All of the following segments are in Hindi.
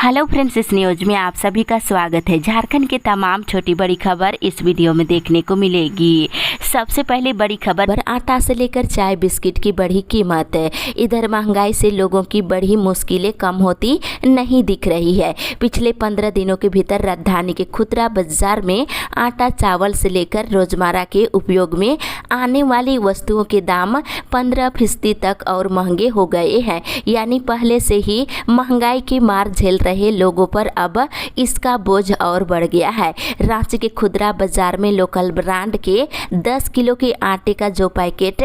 हेलो फ्रेंड्स, इस न्यूज में आप सभी का स्वागत है। झारखंड की तमाम छोटी बड़ी खबर इस वीडियो में देखने को मिलेगी। सबसे पहले बड़ी खबर, आटा से लेकर चाय बिस्किट की बढ़ी कीमत। इधर महंगाई से लोगों की बढ़ी मुश्किलें कम होती नहीं दिख रही है। पिछले 15 दिनों के भीतर राजधानी के खुदरा बाजार में आटा चावल से लेकर रोजमर्रा के उपयोग में आने वाली वस्तुओं के दाम 15% तक और महंगे हो गए हैं। यानी पहले से ही महंगाई की मार झेल रहे लोगों पर अब इसका बोझ और बढ़ गया है। रांची के खुदरा बाजार में लोकल ब्रांड के 10 किलो के आटे का जो पैकेट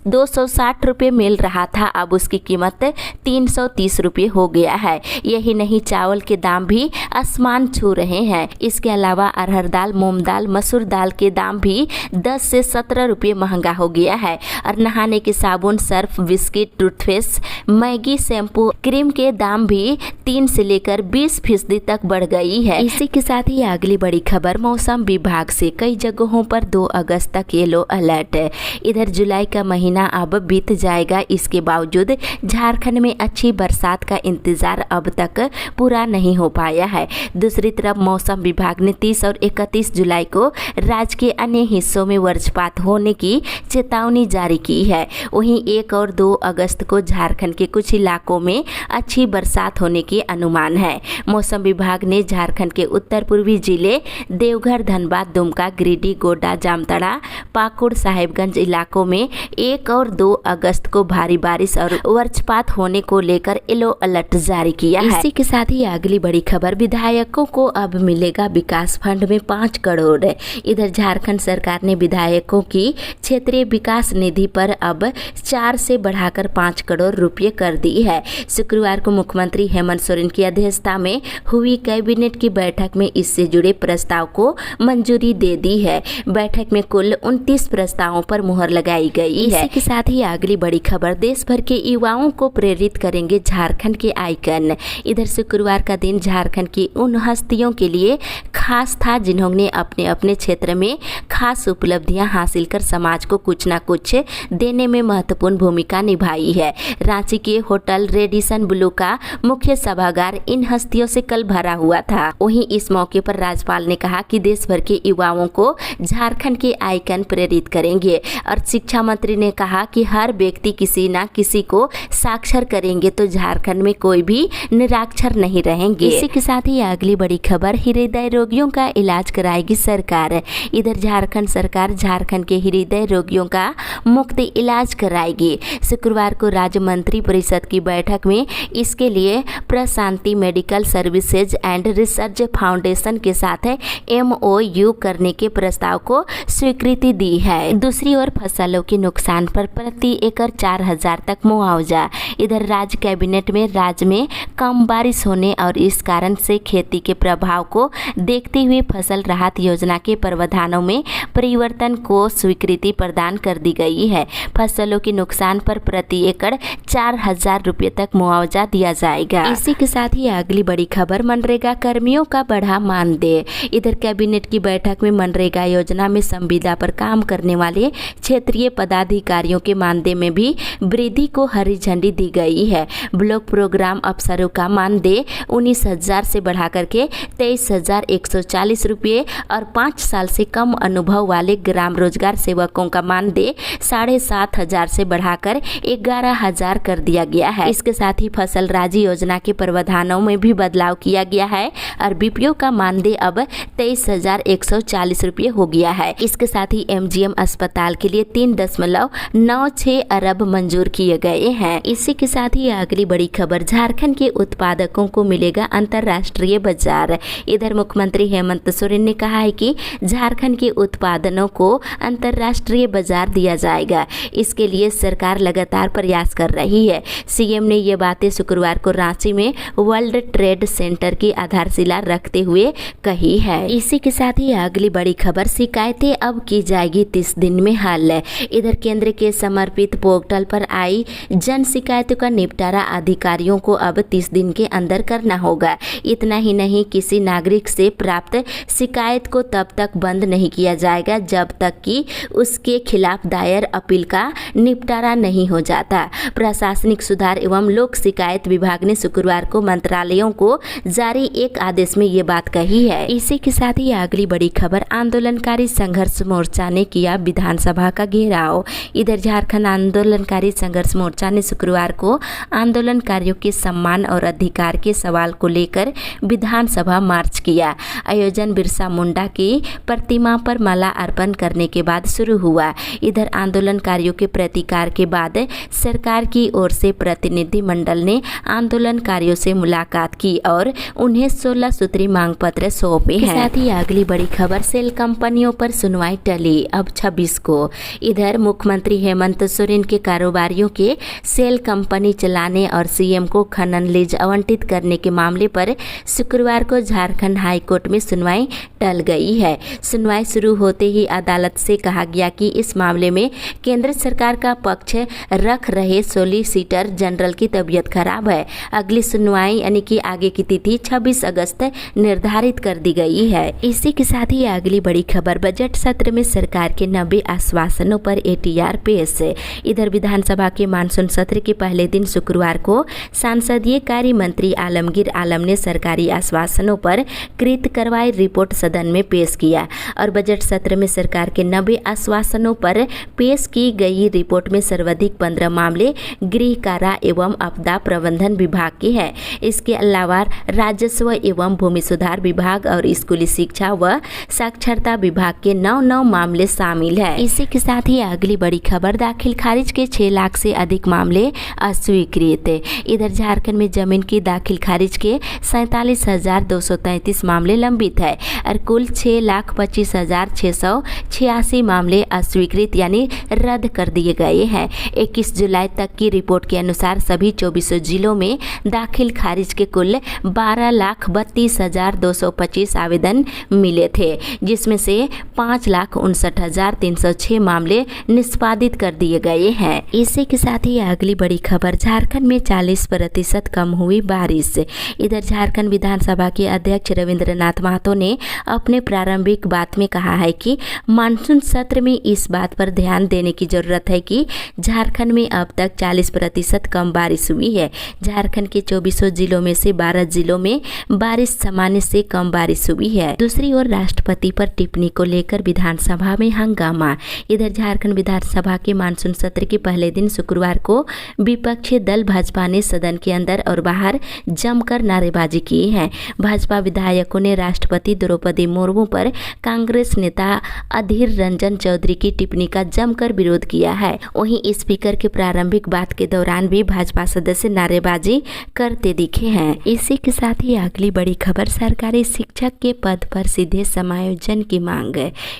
260 रुपये मिल रहा था, अब उसकी कीमत 330 रुपये हो गया है। यही नहीं, चावल के दाम भी आसमान छू रहे हैं। इसके अलावा अरहर दाल, मूंग दाल, मसूर दाल के दाम भी 10 से 17 रुपये महंगा हो गया है। और नहाने के साबुन, Surf, biscuit, toothpaste, Maggi, shampoo, cream के दाम भी 3 से लेकर 20% तक बढ़ गई है। इसी के साथ ही अगली बड़ी खबर, मौसम विभाग से कई जगहों पर 2 अगस्त तक येलो अलर्ट है। इधर जुलाई का महीना अब बीत जाएगा, इसके बावजूद झारखंड में अच्छी बरसात का इंतजार अब तक पूरा नहीं हो पाया है। दूसरी तरफ मौसम विभाग ने 30 और 31 जुलाई को राज्य के अन्य हिस्सों में वज्रपात होने की चेतावनी जारी की है। वहीं 1 और 2 अगस्त को झारखंड के कुछ इलाकों में अच्छी बरसात होने की अनुमान है। मौसम विभाग ने झारखंड के उत्तर पूर्वी जिले देवघर, धनबाद, दुमका, गिरिडीह, गोड्डा, जामताड़ा, पाकुड़, साहेबगंज इलाकों में 1 और 2 अगस्त को भारी बारिश और वज्रपात होने को लेकर येलो अलर्ट जारी किया है। इसी के साथ ही अगली बड़ी खबर, विधायकों को अब मिलेगा विकास फंड में 5 करोड़। इधर झारखंड सरकार ने विधायकों की क्षेत्रीय विकास निधि पर अब 4 से बढ़ाकर 5 करोड़ रुपये कर दी है। शुक्रवार को मुख्यमंत्री हेमंत सोरेन की अध्यक्षता में हुई कैबिनेट की बैठक में इससे जुड़े प्रस्ताव को मंजूरी दे दी है। बैठक में कुल 29 प्रस्तावों पर मुहर लगाई गई है। इसी के साथ ही अगली बड़ी खबर, देश भर के युवाओं को प्रेरित करेंगे झारखंड के आइकन। इधर शुक्रवार का दिन झारखंड की उन हस्तियों के लिए खास था जिन्होंने अपने अपने क्षेत्र में खास उपलब्धियां हासिल कर समाज को कुछ न कुछ देने में महत्वपूर्ण भूमिका निभाई है। रांची के होटल रेडिसन ब्लू का मुख्य सभागार इन हस्तियों से कल भरा हुआ था। वहीं इस मौके पर राज्यपाल ने कहा कि देश भर के युवाओं को झारखंड के आइकन प्रेरित करेंगे। और शिक्षा मंत्री ने कहा कि हर व्यक्ति किसी न किसी को साक्षर करेंगे तो झारखंड में कोई भी निरक्षर नहीं रहेंगे। इसी के साथ ही अगली बड़ी खबर, हृदय रोगियों का इलाज कराएगी सरकार। इधर झारखंड सरकार झारखंड के हृदय रोगियों का मुफ्त इलाज कराएगी। शुक्रवार को राज्य मंत्री परिषद की बैठक में इसके लिए Prashanti medical services and research foundation के साथ MOU करने के प्रस्ताव को स्वीकृति दी है। दूसरी ओर फसलों के नुकसान पर प्रति एकड़ 4,000 तक मुआवजा। इधर राज्य कैबिनेट में राज्य में कम बारिश होने और इस कारण से खेती के प्रभाव को देखते हुए फसल राहत योजना के प्रावधानों में परिवर्तन को स्वीकृति प्रदान कर दी गई है। फसलों के नुकसान पर प्रति एकड़ 4,000 रुपये तक मुआवजा दिया जाएगा। इसी के साथ ही अगली बड़ी खबर, मनरेगा कर्मियों का बढ़ा मानदेय। इधर कैबिनेट की बैठक में मनरेगा योजना में संविदा पर काम करने वाले क्षेत्रीय पदाधिकारियों के मानदेय में भी वृद्धि को हरी झंडी दी गई है। ब्लॉक प्रोग्राम अफसरों का मानदेय 19,000 से बढ़ाकर के 23,140 रुपये और 5 साल से कम अनुभव वाले ग्राम रोजगार सेवकों का मानदेय 7,500 से बढ़ाकर 11,000 कर दिया गया है। इसके साथ ही फसल राजी योजना के प्रावधानों में भी बदलाव किया गया है और BPO का मानदेय अब 23,140 रुपये हो गया है। इसके साथ ही MGM अस्पताल के लिए 3.96 अरब मंजूर किए गए हैं। इसी के साथ ही अगली बड़ी खबर, झारखंड के उत्पादकों को मिलेगा अंतर्राष्ट्रीय बाजार। इधर मुख्यमंत्री हेमंत सोरेन ने कहा है कि झारखंड के उत्पादनों को अंतर्राष्ट्रीय बाजार दिया जाएगा। इसके लिए सरकार लगातार प्रयास कर रही है। CM ने ये बातें शुक्रवार को रांची में वर्ल्ड ट्रेड सेंटर की आधारशिला रखते हुए कही है। इसी के साथ ही अगली बड़ी खबर, शिकायतें अब की जाएगी 30 दिन में हल। इधर केंद्र के समर्पित पोर्टल पर आई जन शिकायतों का निपटारा अधिकारियों को अब 30 दिन के अंदर करना होगा। इतना ही नहीं, किसी नागरिक से प्राप्त शिकायत को तब तक बंद नहीं किया जाएगा जब तक कि उसके खिलाफ दायर अपील का निपटारा नहीं हो जाता। प्रशासनिक सुधार एवं लोक शिकायत विभाग ने शुक्रवार को मंत्रालयों को जारी एक आदेश में ये बात कही है। इसी के साथ ही अगली बड़ी खबर, आंदोलनकारी संघर्ष मोर्चा ने किया विधानसभा का घेराव। इधर झारखंड आंदोलनकारी संघर्ष मोर्चा ने शुक्रवार को आंदोलनकारियों के सम्मान और अधिकार के सवाल को लेकर विधानसभा मार्च किया। आयोजन बिरसा मुंडा की प्रतिमा पर माला अर्पण करने के बाद शुरू हुआ। इधर आंदोलनकारियों के प्रतिकार के बाद सरकार की ओर से प्रतिनिधि मंडल ने आंदोलनकारियों से मुलाकात की और उन्हें 16 सूत्री मांग पत्र सौंपे हैं। साथ ही अगली बड़ी खबर, सेल कंपनियों पर सुनवाई टली अब 26 को। इधर मुख्यमंत्री हेमंत सोरेन के कारोबारियों के सेल कंपनी चलाने और सीएम को खनन लीज आवंटित करने के मामले पर शुक्रवार को झारखंड हाई कोर्ट में सुनवाई टल गई है। सुनवाई शुरू होते ही अदालत से कहा गया कि इस मामले में केंद्र सरकार का पक्ष रख रहे सॉलिसिटर जनरल की तबीयत खराब है। अगली सुनवाई यानी कि आगे की तिथि 26 अगस्त निर्धारित कर दी गई है। इसी के साथ ही अगली बड़ी खबर, बजट सत्र में सरकार के 90 आश्वासनों पर एटीआर पेश। इधर विधानसभा के मानसून सत्र के पहले दिन शुक्रवार को संसदीय कार्य मंत्री आलमगीर आलम ने सरकारी आश्वासनों पर कृत कार्रवाई रिपोर्ट सदन में पेश किया और बजट सत्र में सरकार के 90 आश्वासनों पर पेश की गई रिपोर्ट में सर्वाधिक 15 मामले गृह कारा एवं आपदा प्रबंधन विभाग के हैं। इसके अलावा राजस्व एवं भूमि सुधार विभाग और स्कूली शिक्षा व साक्षरता विभाग के 9 मामले शामिल हैं। इसी के साथ ही अगली बड़ी खबर, दाखिल खारिज के 6 लाख से अधिक मामले अस्वीकृत। इधर झारखंड में जमीन की दाखिल खारिज के 47,233 मामले लंबित है और कुल 6,25,686 मामले अस्वीकृत यानी रद्द कर दिए गए हैं। 21 जुलाई तक की रिपोर्ट के अनुसार सभी 24 जिलों में दाखिल खारिज के कुल 12,32,225 आवेदन मिले थे, जिसमें से 5,59,306 मामले निष्पादित कर दिए गए हैं। इसी के साथ ही अगली बड़ी खबर, झारखंड में 40% कम हुई बारिश। इधर झारखंड विधानसभा के अध्यक्ष रविंद्रनाथ महतो ने अपने प्रारंभिक बात में कहा है कि मानसून सत्र में इस बात पर ध्यान देने की जरूरत है कि झारखंड में अब तक 40% कम बारिश हुई है। झारखंड के 24 जिलों में से 12 जिलों में बारिश सामान्य से कम बारिश हुई है। दूसरी ओर राष्ट्रपति पर टिप्पणी को लेकर विधानसभा में हंगामा। इधर झारखंड विधानसभा के मानसून सत्र के पहले दिन शुक्रवार को विपक्षी दल भाजपा ने सदन के अंदर और बाहर जमकर नारेबाजी की है। भाजपा विधायकों ने राष्ट्रपति द्रौपदी मुर्मू पर कांग्रेस नेता अधीर रंजन चौधरी की टिप्पणी का जमकर विरोध किया है। वहीं स्पीकर के प्रारंभिक बात के दौरान भी भाजपा सदस्य नारेबाजी करते दिखे हैं। इसी के साथ ही अगली बड़ी खबर, सरकारी शिक्षक के पद पर सीधे समायोजन की मांग।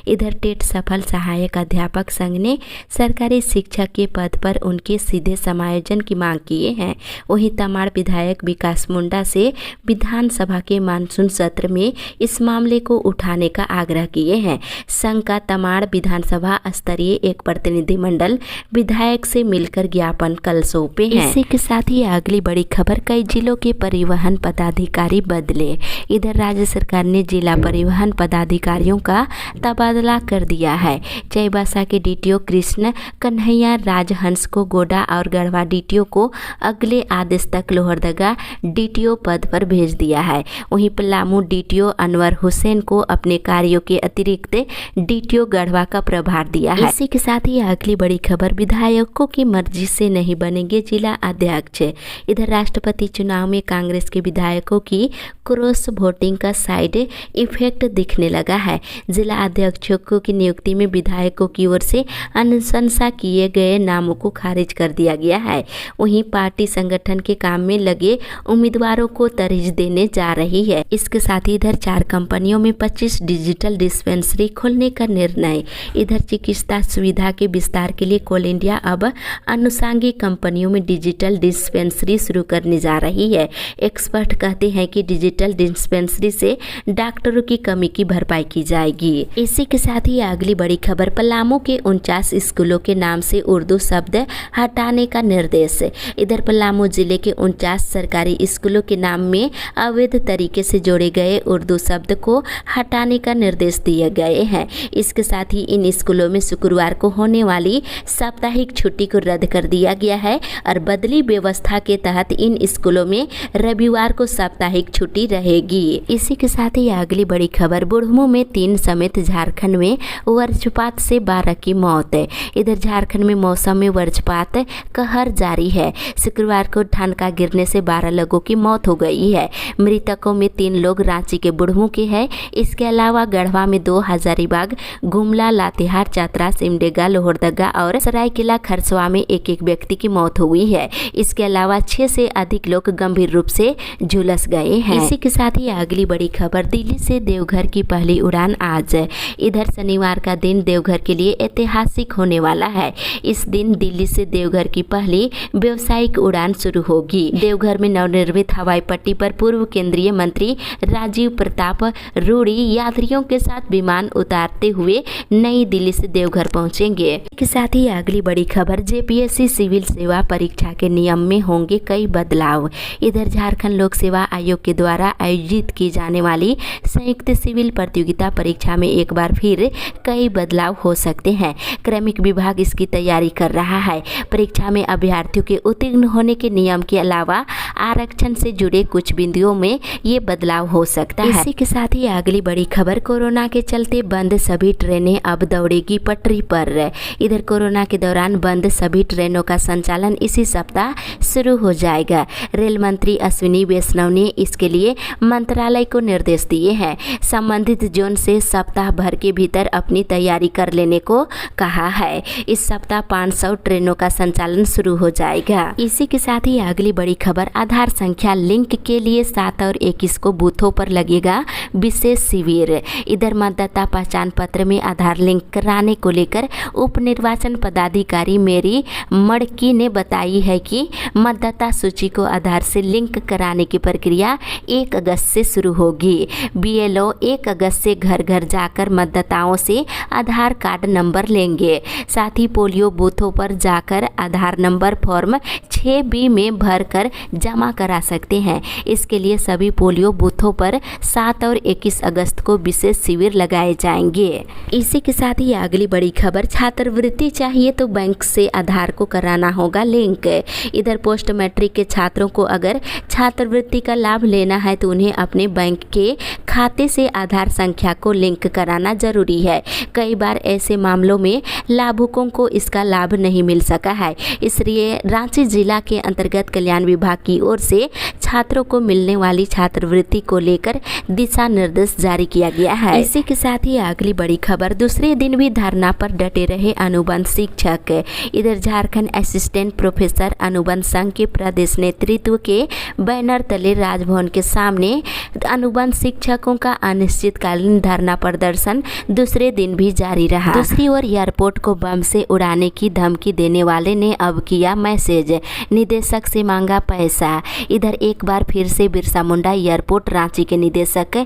इधर टेट सफल सहायक अध्यापक संघ ने सरकारी शिक्षक के पद पर उनके सीधे समायोजन की मांग किए हैं। वहीं तमाड़ विधायक विकास मुंडा से विधानसभा के मानसून सत्र में इस मामले को उठाने का आग्रह किए हैं। संघ का तमाड़ विधानसभा स्तरीय एक प्रतिनिधिमंडल विधायक से मिलकर ज्ञापन कल सौंपे हैं। इसी के साथ ही अगली बड़ी खबर, कई जिलों के परिवहन पदाधिकारी बदले। इधर राज्य सरकार ने जिला परिवहन पदाधिकारियों का तबादला कर दिया है। चाईबासा के डीटीओ कृष्ण कन्हैया राजहंस को गोडा और गढ़वा डीटीओ को अगले आदेश तक लोहरदगा डीटीओ पद पर भेज दिया है। वहीं पलामू डीटीओ अनवर हुसैन को अपने कार्यों के अतिरिक्त डीटीओ गढ़वा का प्रभार दिया है। इसी के साथ ही अगली बड़ी खबर, विधायकों की मर्जी से नहीं बनेंगे जिला अध्यक्ष। इधर राष्ट्रपति चुनाव में कांग्रेस के विधायकों की क्रॉस वोटिंग का साइड इफेक्ट दिखने लगा है। जिला अध्यक्षों की नियुक्ति में विधायकों की ओर से अनुशंसा किए गए नामों को खारिज कर दिया गया है। वहीं पार्टी संगठन के काम में लगे उम्मीदवारों को तरजीह देने जा रही है। इसके साथ ही इधर 4 कंपनियों में 25 डिजिटल डिस्पेंसरी खोलने का निर्णय। इधर चिकित्सा सुविधा के विस्तार के लिए कोल इंडिया अब अनुषंगिक कंपनियों में डिजिटल डिस्पेंसरी शुरू करने जा रही है। एक्सपर्ट कहते हैं कि डिजिटल डिस्पेंसरी से डॉक्टरों की कमी की भरपाई की जाएगी। इसी के साथ ही अगली बड़ी खबर, पलामू के 49 स्कूलों के नाम से उर्दू शब्द हटाने का निर्देश। इधर पलामू जिले के 49 सरकारी स्कूलों के नाम में अवैध तरीके से जोड़े गए उर्दू शब्द को हटाने का निर्देश दिए गए गए हैं। इसके साथ ही इन स्कूलों में शुक्रवार को होने वाली साप्ताहिक छुट्टी को रद्द कर दिया गया है और बदली व्यवस्था के तहत इन स्कूलों में रविवार को साप्ताहिक छुट्टी रहेगी। इसी के साथ ही अगली बड़ी खबर, बुढ़मू में 3 समेत झारखंड में वज्रपात से 12 की मौत। इधर झारखंड में मौसम में वज्रपात कहर जारी है। शुक्रवार को ठनका गिरने से 12 लोगों की मौत हो गई है। मृतकों में 3 लोग रांची के बुढ़मू के हैं। इसके अलावा गढ़वा में 2, हजारीबाग, गुमला, लातेहार, चतरा, सिमडेगा, लोहरदगा और सरायकेला खरसवा में एक व्यक्ति की मौत हुई है। इसके अलावा 6 से अधिक लोग गंभीर रूप से झुलस गए हैं। इसी के साथ ही अगली बड़ी खबर, दिल्ली से देवघर की पहली उड़ान आज। इधर शनिवार का दिन देवघर के लिए ऐतिहासिक होने वाला है। इस दिन दिल्ली से देवघर की पहली व्यावसायिक उड़ान शुरू होगी। देवघर में नवनिर्मित हवाई पट्टी पर पूर्व केंद्रीय मंत्री राजीव प्रताप रूडी यात्रियों के साथ विमान उतारते हुए नई दिल्ली से देवघर पहुंचेंगे। इसके साथ ही अगली बड़ी खबर, जेपीएससी सिविल सेवा परीक्षा के नियम में होंगे कई बदलाव। इधर झारखंड लोक सेवा आयोग के द्वारा आयोजित की जाने वाली संयुक्त सिविल प्रतियोगिता परीक्षा में एक बार फिर कई बदलाव हो सकते हैं। क्रमिक विभाग इसकी तैयारी कर रहा है। परीक्षा में अभ्यर्थियों के उत्तीर्ण होने के नियम के अलावा आरक्षण से जुड़े कुछ बिंदुओं में ये बदलाव हो सकता है। इसी के साथ ही अगली बड़ी खबर, कोरोना के चलते बंद सभी ट्रेनें अब दौड़ेगी पटरी पर। इधर कोरोना के दौरान बंद सभी ट्रेनों का संचालन इसी सप्ताह शुरू हो जाएगा। रेल मंत्री अश्विनी वैष्णव ने इसके लिए मंत्रालय को निर्देश दिए हैं। संबंधित जोन से सप्ताह भर के भीतर अपनी तैयारी कर लेने को कहा है। इस सप्ताह 500 ट्रेनों का संचालन शुरू हो जाएगा। इसी के साथ ही अगली बड़ी खबर, आधार संख्या लिंक के लिए 7 और 21 को बूथों पर लगेगा विशेष शिविर। इधर मतदाता पहचान पत्र में आधार लिंक कराने को लेकर उप निर्वाचन पदाधिकारी मेरी मड़की ने बताई है कि मतदाता सूची को आधार से लिंक कराने की प्रक्रिया 1 अगस्त से शुरू होगी। बीएलओ 1 अगस्त से घर घर जाकर मतदाताओं से आधार कार्ड नंबर लेंगे। साथ ही पोलियो बूथों पर जाकर आधार नंबर फॉर्म 6B में भरकर जमा करा सकते हैं। इसके लिए सभी पोलियो बूथों पर 7 और 21 अगस्त को विशेष शिविर लगाए जाएंगे। इसी के साथ ही अगली बड़ी खबर, छात्रवृत्ति चाहिए तो बैंक से आधार को कराना होगा लिंक। इधर पोस्ट मैट्रिक के छात्रों को अगर छात्रवृत्ति का लाभ लेना है तो उन्हें अपने बैंक के खाते से आधार संख्या को लिंक कराना जरूरी है। कई बार ऐसे मामलों में लाभुकों को इसका लाभ नहीं मिल सका है। इसलिए रांची जिला के अंतर्गत कल्याण विभाग की ओर से छात्रों को मिलने वाली छात्रवृत्ति को लेकर दिशा निर्देश जारी किया गया है। इसी के साथ ही अगली बड़ी खबर, दूसरे दिन भी धरना पर डटे रहे अनुबंध शिक्षक। इधर झारखंड असिस्टेंट प्रोफेसर अनुबंध संघ के प्रदेश नेतृत्व के बैनर तले राजभवन के सामने अनुबंध शिक्षकों का अनिश्चितकालीन धरना प्रदर्शन दूसरे दिन भी जारी रहा। दूसरी ओर एयरपोर्ट को बम से उड़ाने की धमकी देने वाले ने अब किया मैसेज, निदेशक से मांगा पैसा। इधर एक बार फिर से बिरसा मुंडा एयरपोर्ट रांची के निदेशक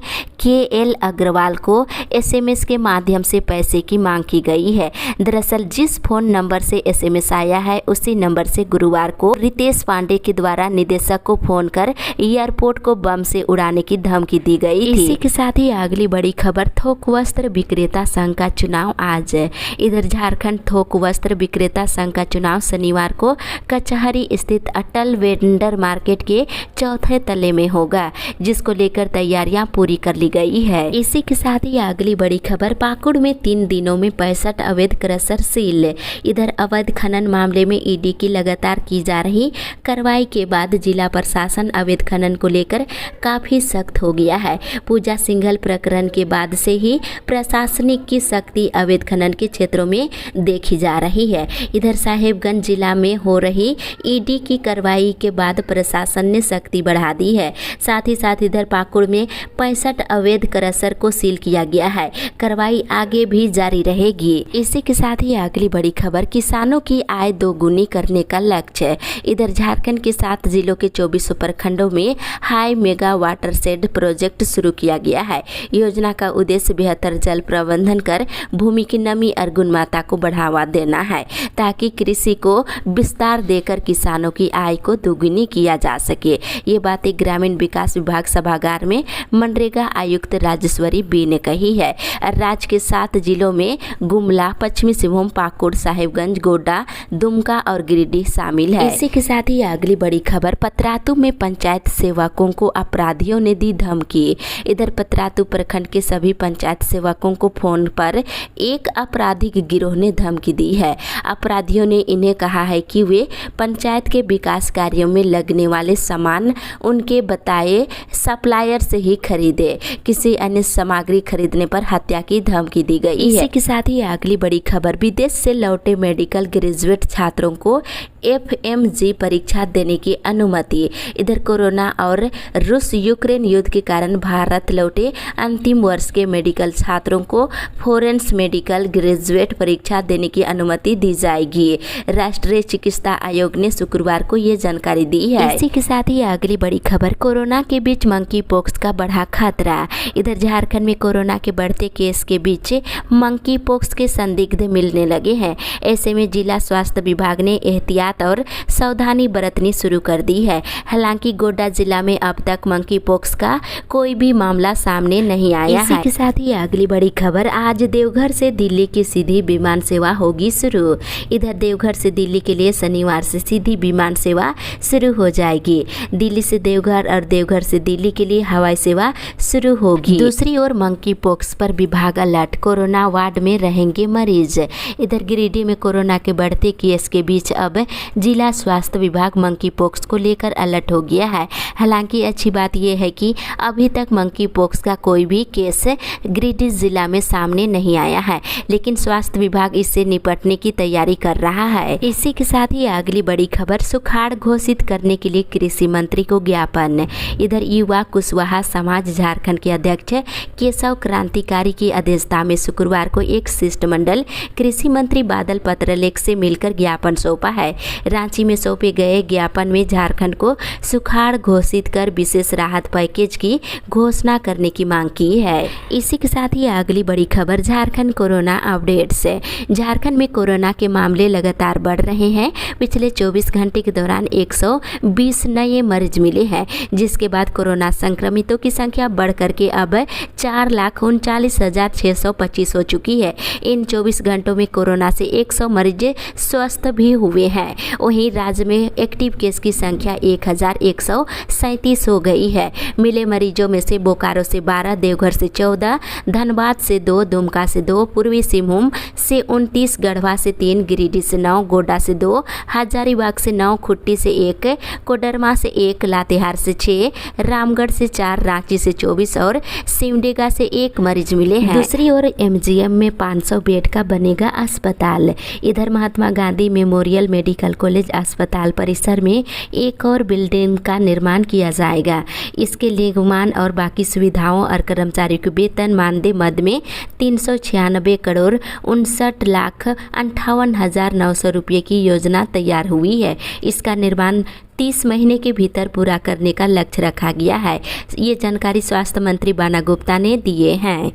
KL अग्रवाल को SMS के माध्यम से पैसे की मांग की गई है। दरअसल जिस फोन नंबर से SMS आया है उसी नंबर से गुरुवार को रितेश पांडे के द्वारा निदेशक को फोन कर एयरपोर्ट को बम से उड़ाने की धमकी दी गई थी। इसी के साथ ही अगली बड़ी खबर, थोक वस्त्र विक्रेता संघ का चुनाव आज। इधर झारखंड थोक वस्त्र विक्रेता संघ का चुनाव शनिवार को कचहरी स्थित अटल वेंडर मार्केट के 4थे तले में होगा, जिसको लेकर तैयारियां पूरी कर ली गई है। इसी के साथ ही अगली बड़ी खबर, पाकुड़ में 3 दिनों में 65 अवैध क्रशर सील। इधर अवैध खनन मामले में ईडी की लगातार की जा रही कार्रवाई के बाद जिला प्रशासन अवैध खनन को लेकर काफी सख्त हो गया है। पूजा सिंघल प्रकरण के बाद से ही प्रशासनिक की सख्ती अवैध खनन के क्षेत्रों में देखी जा रही है। इधर साहेबगंज जिला में हो रही ईडी की कार्रवाई के बाद प्रशासन ने सख्ती बढ़ा दी है। साथ ही साथ इधर पाकुड़ में 65 अवैध क्रशर को सील किया गया है। कार्रवाई आगे भी जारी रहेगी। इसी के साथ ही अगली बड़ी खबर, किसानों की आय दोगुनी करने का लक्ष्य। इधर झारखंड के 7 जिलों के 24 प्रखंडों में high mega water shade project शुरू किया किया गया है। योजना का उद्देश्य बेहतर जल प्रबंधन कर भूमि की नमी और गुणवत्ता को बढ़ावा देना है, ताकि कृषि को विस्तार देकर किसानों की आय को दोगुनी किया जा सके। ये बातें ग्रामीण विकास विभाग सभागार में मनरेगा आयुक्त राजेश्वरी बी ने कही है। राज्य के 7 जिलों में गुमला, पश्चिमी सिंहभूम, पाकुड़, साहिबगंज, गोड्डा, दुमका और गिरिडीह शामिल है। इसी के साथ ही अगली बड़ी खबर, पतरातू में पंचायत सेवकों को अपराधियों ने दी धमकी। इधर पतरातू प्रखंड के सभी पंचायत सेवकों को फोन पर एक आपराधिक गिरोह ने धमकी दी है। अपराधियों ने इन्हें कहा है कि वे पंचायत के विकास कार्यों में लगने वाले सामान उनके बताए सप्लायर से ही खरीदे। किसी अन्य सामग्री खरीदने पर हत्या की धमकी दी गई है। इसी के साथ ही अगली बड़ी खबर, विदेश से लौटे मेडिकल ग्रेजुएट छात्रों को FMG परीक्षा देने की अनुमति। इधर कोरोना और रूस यूक्रेन युद्ध के कारण भारत लौटे अंतिम वर्ष के मेडिकल छात्रों को फोरेंस मेडिकल ग्रेजुएट परीक्षा देने की अनुमति दी जाएगी। राष्ट्रीय चिकित्सा आयोग ने शुक्रवार को ये जानकारी दी है। इसी के साथ ही अगली बड़ी खबर, कोरोना के बीच मंकी पॉक्स का बढ़ा खतरा। इधर झारखंड में कोरोना के बढ़ते केस के बीच मंकी पॉक्स के संदिग्ध मिलने लगे हैं। ऐसे में जिला स्वास्थ्य विभाग ने एहतियात और सावधानी बरतनी शुरू कर दी है। हालांकि गोड्डा जिला में अब तक मंकी पॉक्स का कोई भी मामला सामने नहीं आया है। इसी के साथ ही अगली बड़ी खबर, आज देवघर से दिल्ली की सीधी विमान सेवा होगी शुरू। इधर देवघर से दिल्ली के लिए शनिवार से सीधी विमान सेवा शुरू हो जाएगी। दिल्ली से देवघर और देवघर से दिल्ली के लिए हवाई सेवा शुरू होगी। दूसरी ओर मंकी पॉक्स पर विभाग अलर्ट, कोरोना वार्ड में रहेंगे मरीज। इधर गिरिडीह में कोरोना के बढ़ते केस के बीच अब जिला स्वास्थ्य विभाग मंकी पॉक्स को लेकर अलर्ट हो गया है। हालांकि अच्छी बात यह है कि अभी तक मंकी पॉक्स का कोई भी केस गिरिडीह जिला में सामने नहीं आया है, लेकिन स्वास्थ्य विभाग इससे निपटने की तैयारी कर रहा है। इसी के साथ ही अगली बड़ी खबर, सुखाड़ घोषित करने के लिए कृषि मंत्री को ज्ञापन। इधर युवा कुशवाहा समाज झारखंड के अध्यक्ष केशव क्रांतिकारी की अध्यक्षता में शुक्रवार को एक शिष्टमंडल कृषि मंत्री बादल पत्रलेख से मिलकर ज्ञापन सौंपा है। रांची में सौंपे गए ज्ञापन में झारखंड को सुखाड़ घोषित कर विशेष राहत पैकेज की घोषणा करने की मांग की है। इसी के साथ ही अगली बड़ी खबर, झारखंड कोरोना अपडेट्स। झारखंड में कोरोना के मामले लगातार बढ़ रहे हैं। पिछले 24 घंटे के दौरान 120 नए मरीज मिले हैं, जिसके बाद कोरोना संक्रमितों की संख्या बढ़ करके अब 4,39,625 हो चुकी है। इन 24 घंटों में कोरोना से 100 मरीज स्वस्थ भी हुए हैं। वहीं राज्य में एक्टिव केस की संख्या 1,137 हो गई है। मिले मरीजों में से बोकारो से 12, देवघर से 14, धनबाद से 2, दुमका से 2, पूर्वी सिंहभूम से 29, गढ़वा से 3, गिरिडीह से 9, गोड्डा से 2, हजारीबाग से 9, खुट्टी से 1, कोडरमा से 1, लातेहार से 6, रामगढ़ से 4, रांची से 24 और सिमडेगा से 1 मरीज मिले हैं। दूसरी ओर MGM में 500 बेड का बनेगा अस्पताल। इधर Mahatma Gandhi memorial medical college अस्पताल परिसर में एक और बिल्डिंग का निर्माण किया जाएगा। इसके निर्माण और बाकी सुविधाओं और कर्मचारियों के वेतन मानदेय मद में 396 करोड़ 59,58,900 रुपये की योजना तैयार हुई है। इसका निर्माण 30 महीने के भीतर पूरा करने का लक्ष्य रखा गया है। ये जानकारी स्वास्थ्य मंत्री बाना गुप्ता ने दिए हैं।